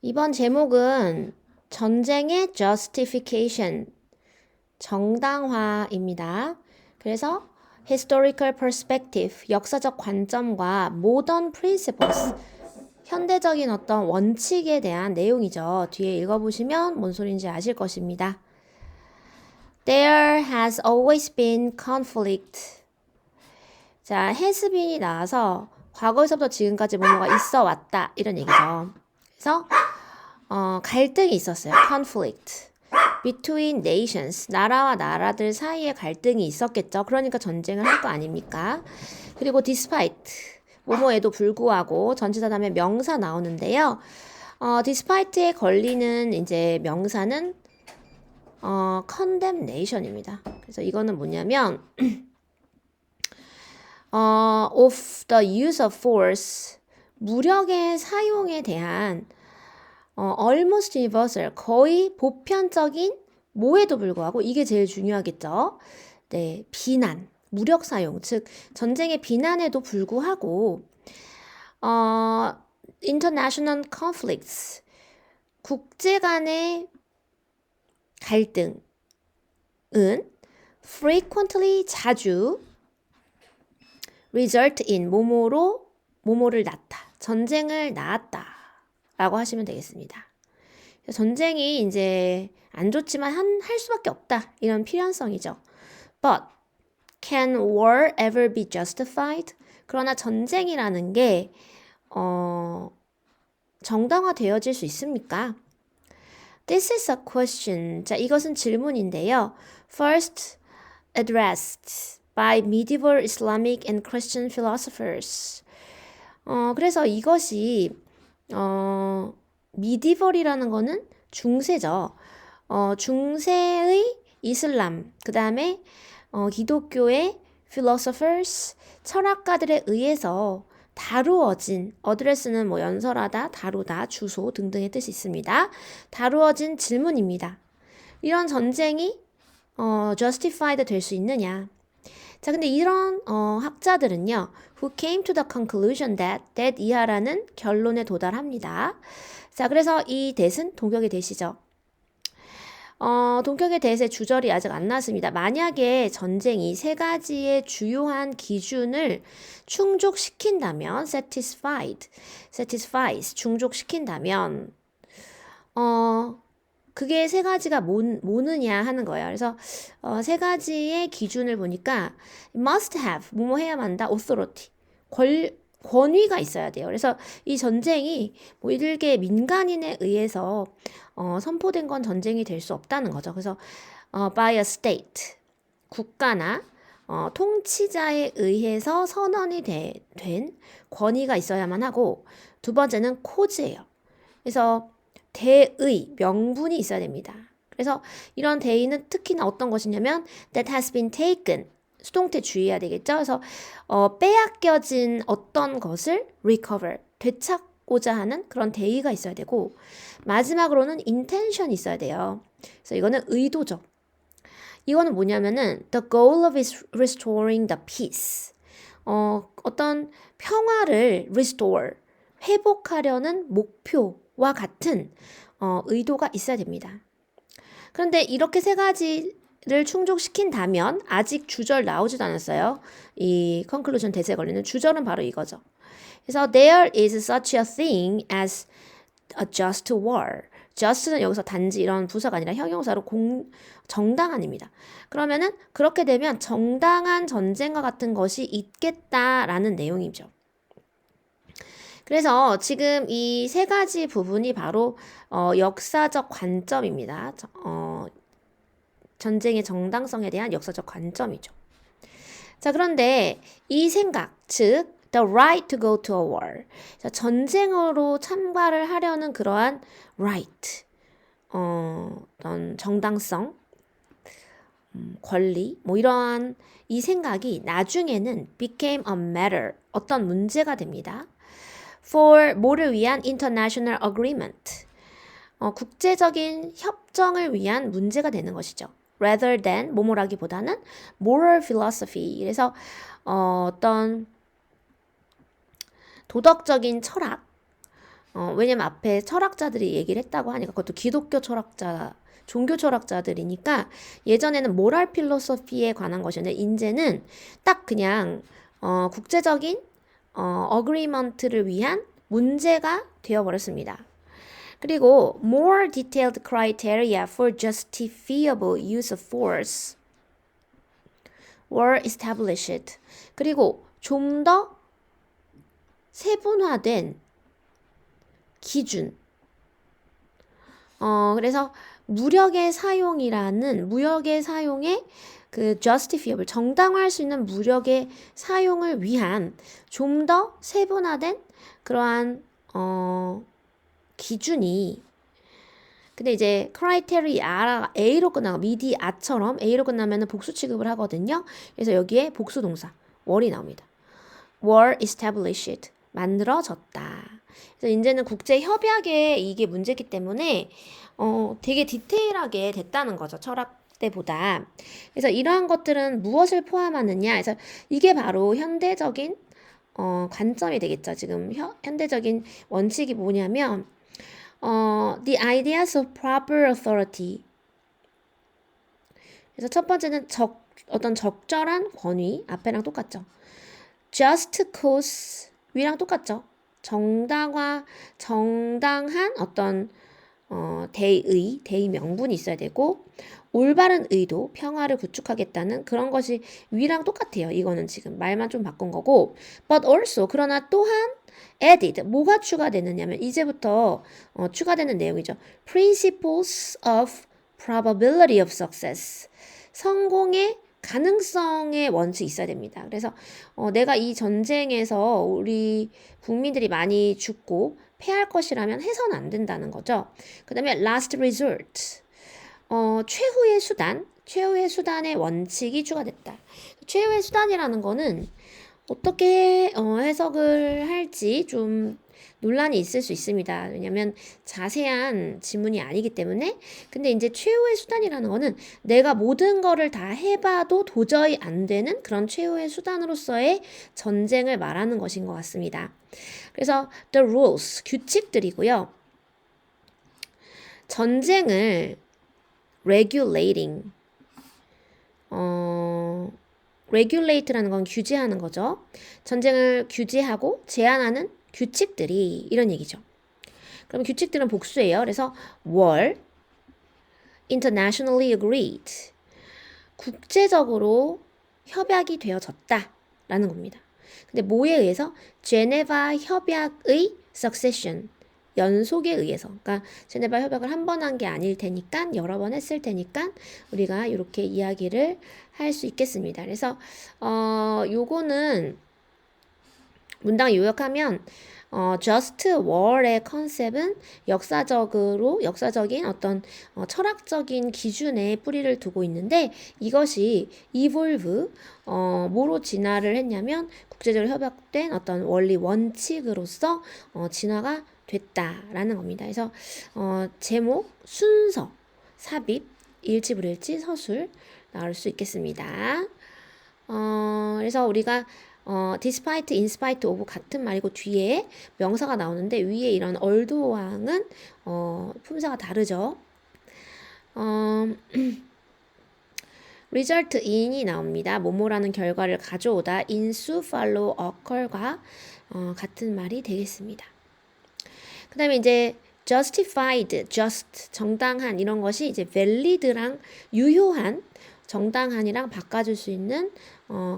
이번 제목은 전쟁의 justification, 정당화입니다. 그래서 historical perspective, 역사적 관점과 modern principles, 현대적인 어떤 원칙에 대한 내용이죠. 뒤에 읽어보시면 뭔 소린지 아실 것입니다. There has always been conflict. 자, has been이 나와서 과거에서부터 지금까지 뭐뭐가 있어 왔다 이런 얘기죠. 그래서 갈등이 있었어요. conflict. between nations. 나라와 나라들 사이에 갈등이 있었겠죠. 그러니까 전쟁을 할 거 아닙니까? 그리고 despite. 뭐뭐에도 불구하고 전치사 다음에 명사 나오는데요. despite에 걸리는 이제 명사는 condemnation입니다. 그래서 이거는 뭐냐면 of the use of force. 무력의 사용에 대한 almost universal, 거의 보편적인 뭐에도 불구하고 이게 제일 중요하겠죠. 네, 비난, 무력 사용, 즉 전쟁의 비난에도 불구하고 international conflicts, 국제 간의 갈등은 frequently, 자주 result in, 뭐뭐를 낳다, 전쟁을 낳았다 라고 하시면 되겠습니다. 전쟁이 이제 안 좋지만 할 수밖에 없다. 이런 필연성이죠. But can war ever be justified? 그러나 전쟁이라는 게 정당화되어질 수 있습니까? This is a question. 자, 이것은 질문인데요. First addressed by medieval Islamic and Christian philosophers. 그래서 이것이 미디벌이라는 거는 중세죠. 중세의 이슬람, 그 다음에 기독교의 philosophers, 철학가들에 의해서 다루어진, 어드레스는 뭐 연설하다, 다루다, 주소 등등의 뜻이 있습니다. 다루어진 질문입니다. 이런 전쟁이 justified 될 수 있느냐? 자, 근데 이런 학자들은요, who came to the conclusion that 이하라는 결론에 도달합니다. 자, 그래서 이 that은 동격의 that이죠. 동격의 that의 주절이 아직 안 나왔습니다. 만약에 전쟁이 세 가지의 주요한 기준을 충족시킨다면, satisfies, 충족시킨다면, 그게 세 가지가 뭐느냐 하는 거예요. 그래서 세 가지의 기준을 보니까 must have, 뭐뭐 해야만 한다, authority, 권위가 있어야 돼요. 그래서 이 전쟁이 뭐 일개 민간인에 의해서 선포된 건 전쟁이 될 수 없다는 거죠. 그래서 by a state, 국가나 통치자에 의해서 선언이 된 권위가 있어야만 하고, 두 번째는 cause예요. 그래서 대의, 명분이 있어야 됩니다. 그래서 이런 대의는 특히나 어떤 것이냐면 that has been taken, 수동태 주의해야 되겠죠. 그래서 빼앗겨진 어떤 것을 recover, 되찾고자 하는 그런 대의가 있어야 되고, 마지막으로는 intention이 있어야 돼요. 그래서 이거는 의도죠. 이거는 뭐냐면은 the goal of restoring the peace, 어떤 평화를 restore, 회복하려는 목표와 같은 의도가 있어야 됩니다. 그런데 이렇게 세 가지를 충족시킨다면, 아직 주절 나오지도 않았어요. 이 conclusion that에 걸리는 주절은 바로 이거죠. 그래서 there is such a thing as a just war. just는 여기서 단지 이런 부사가 아니라 형용사로 정당한입니다. 그러면은 그렇게 되면 정당한 전쟁과 같은 것이 있겠다라는 내용이죠. 그래서 지금 이 세 가지 부분이 바로 역사적 관점입니다. 전쟁의 정당성에 대한 역사적 관점이죠. 자, 그런데 이 생각, 즉 the right to go to a war, 자, 전쟁으로 참가를 하려는 그러한 right, 어떤 정당성, 권리, 뭐 이러한 이 생각이 나중에는 became a matter, 어떤 문제가 됩니다. for 뭐를 위한 international agreement, 국제적인 협정을 위한 문제가 되는 것이죠. rather than 뭐뭐라기보다는 moral philosophy, 그래서 어떤 도덕적인 철학, 왜냐면 앞에 철학자들이 얘기를 했다고 하니까 그것도 기독교 철학자, 종교 철학자들이니까 예전에는 모랄 필로소피에 관한 것이었는데 이제는 딱 그냥 국제적인 어그리먼트를 위한 문제가 되어버렸습니다. 그리고 more detailed criteria for justifiable use of force were established. 그리고 좀 더 세분화된 기준. 그래서 무력의 사용의 그 justifiable, 정당화할 수 있는 무력의 사용을 위한 좀 더 세분화된 그러한 기준이. 근데 이제 criteria A로 끝나고 미디아처럼 A로 끝나면 복수 취급을 하거든요. 그래서 여기에 복수 동사 were이 나옵니다. were established, 만들어졌다. 그래서 이제는 국제 협약에 이게 문제기 때문에 되게 디테일하게 됐다는 거죠. 철학 때보다. 그래서 이러한 것들은 무엇을 포함하느냐. 그래서 이게 바로 현대적인 관점이 되겠죠. 지금 현대적인 원칙이 뭐냐면 the ideas of proper authority. 그래서 첫 번째는 어떤 적절한 권위, 앞에랑 똑같죠. just cause 위랑 똑같죠. 정당한 어떤 대의 명분이 있어야 되고 올바른 의도, 평화를 구축하겠다는 그런 것이 위랑 똑같아요. 이거는 지금 말만 좀 바꾼 거고 but also 그러나 또한 added 뭐가 추가되느냐면 이제부터 추가되는 내용이죠. principles of probability of success 성공의 가능성의 원칙이 있어야 됩니다. 그래서 내가 이 전쟁에서 우리 국민들이 많이 죽고 패할 것이라면 해서는 안 된다는 거죠. 그 다음에 last resort 최후의 수단의 원칙이 추가됐다. 최후의 수단이라는 거는 어떻게 해석을 할지 좀 논란이 있을 수 있습니다. 왜냐하면 자세한 지문이 아니기 때문에. 근데 이제 최후의 수단이라는 거는 내가 모든 거를 다 해봐도 도저히 안 되는 그런 최후의 수단으로서의 전쟁을 말하는 것인 것 같습니다. 그래서 the rules, 규칙들이고요. 전쟁을 regulating, regulate라는 건 규제하는 거죠. 전쟁을 규제하고 제한하는 규칙들이 이런 얘기죠. 그럼 규칙들은 복수예요. 그래서 were internationally agreed, 국제적으로 협약이 되어졌다라는 겁니다. 근데 뭐에 의해서? 제네바 협약의 succession, 연속에 의해서. 그러니까 제네바 협약을 한 번 한 게 아닐 테니까 여러 번 했을 테니까 우리가 이렇게 이야기를 할 수 있겠습니다. 그래서 요거는 문장 요약하면 just war의 컨셉은 역사적인 어떤 철학적인 기준에 뿌리를 두고 있는데 이것이 evolve 뭐로 진화를 했냐면 국제적으로 협약된 어떤 원리 원칙으로서 진화가 됐다라는 겁니다. 그래서 제목, 순서, 삽입, 일치 불일치, 서술 나올 수 있겠습니다. 그래서 우리가 despite, in spite of 같은 말이고 뒤에 명사가 나오는데 위에 이런 얼도어항은 품사가 다르죠. result in이 나옵니다. 뭐뭐라는 결과를 가져오다. 인수, follow, occur과 같은 말이 되겠습니다. 그 다음에 이제 justified, just, 정당한 이런 것이 이제 valid랑 유효한, 정당한이랑 바꿔줄 수 있는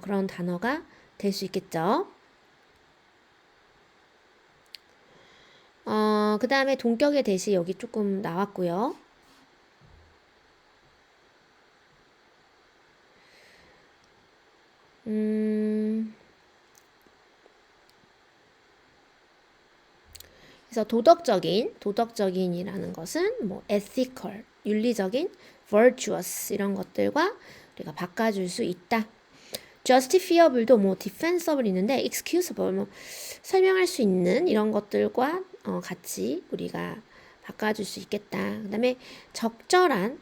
그런 단어가 될 수 있겠죠. 그 다음에 동격의 대시 여기 조금 나왔고요. 그래서 도덕적인이라는 것은 뭐 ethical, 윤리적인, virtuous 이런 것들과 우리가 바꿔줄 수 있다. justifiable도 뭐 defensible 있는데 excusable 뭐 설명할 수 있는 이런 것들과 같이 우리가 바꿔줄 수 있겠다. 그 다음에 적절한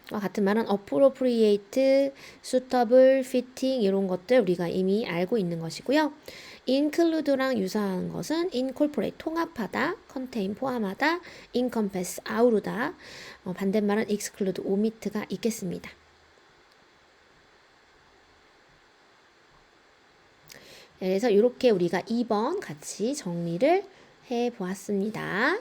같은 말은 appropriate, suitable, fitting 이런 것들 우리가 이미 알고 있는 것이고요. include랑 유사한 것은 incorporate, 통합하다, contain, 포함하다, encompass, 아우르다. 반대말은 exclude, omit가 있겠습니다. 그래서 이렇게 우리가 2번 같이 정리를 해 보았습니다.